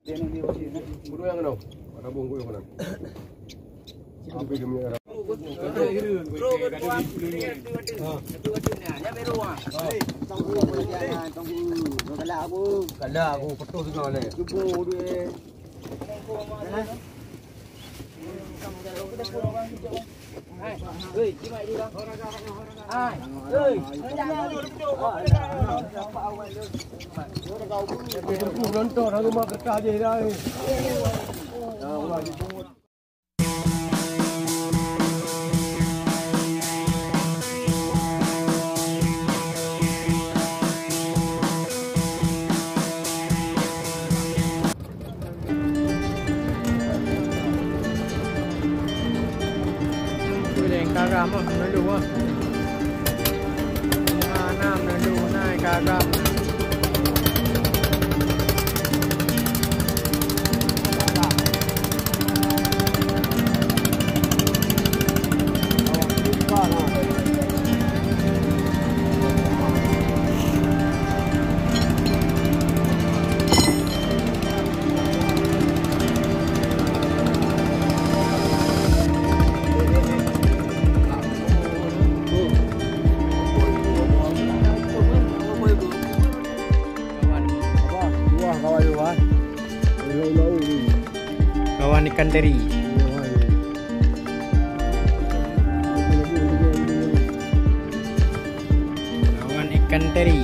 Berdua yang kenal. Ada bungku yang kenal. Apa yang dia ada? Kalau aku betul juga le. Cuba dia. Hei, cimai dia. Hai. Hei. Aku nonton aku mak kerja je dah. Cà ràm á, nó đủ á. Nam nó đủ này cà ràm. Kawan ikan teri. Kawan ikan teri.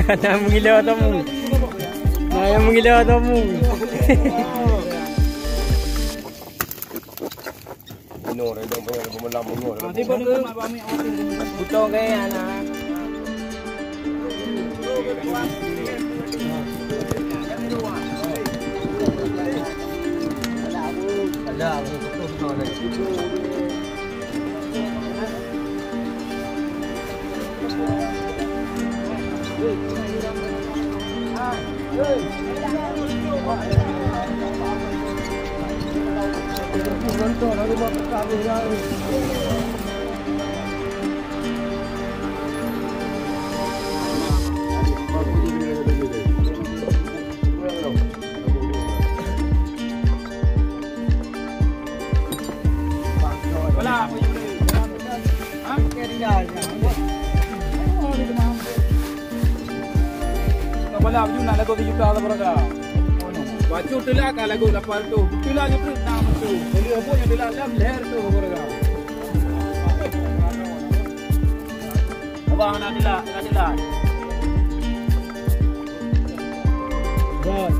Nak menggila tamu. Nak yang menggila tamu. No, dah dah punya pemelam no. Nanti pun ke mak ambil awak Butuh ke anak. Ada aku betul betul. Nonton aku mak kerja je dah. Wala baju nak lagu 7 juta lah berapa? Baju tu lah kalau lagu 8 tu. Tu lah je tu nama tu. Jadi apa yang dia dalam leher tu berapa? Abang nak dilak, nak dilak. Bos.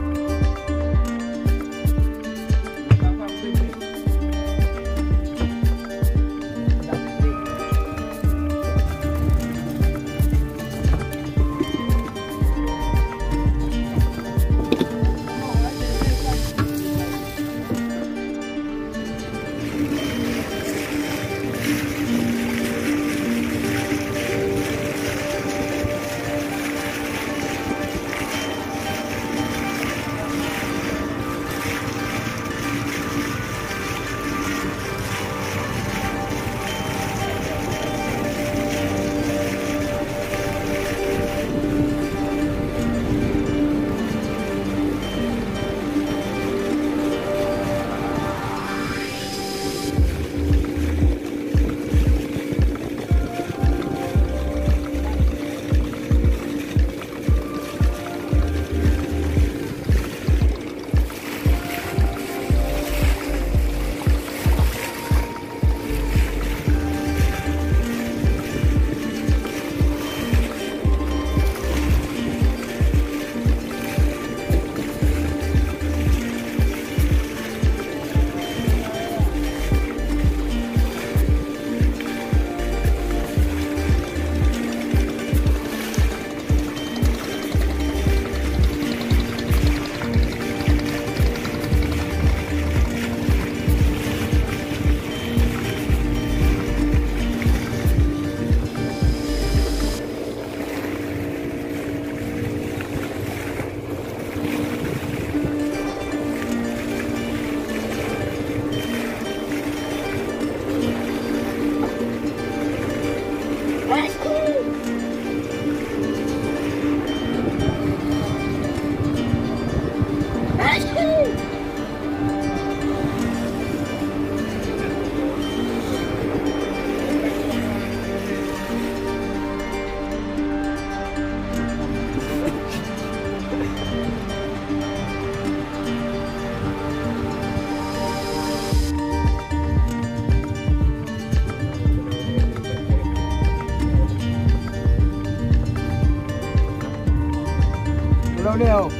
boleh oh.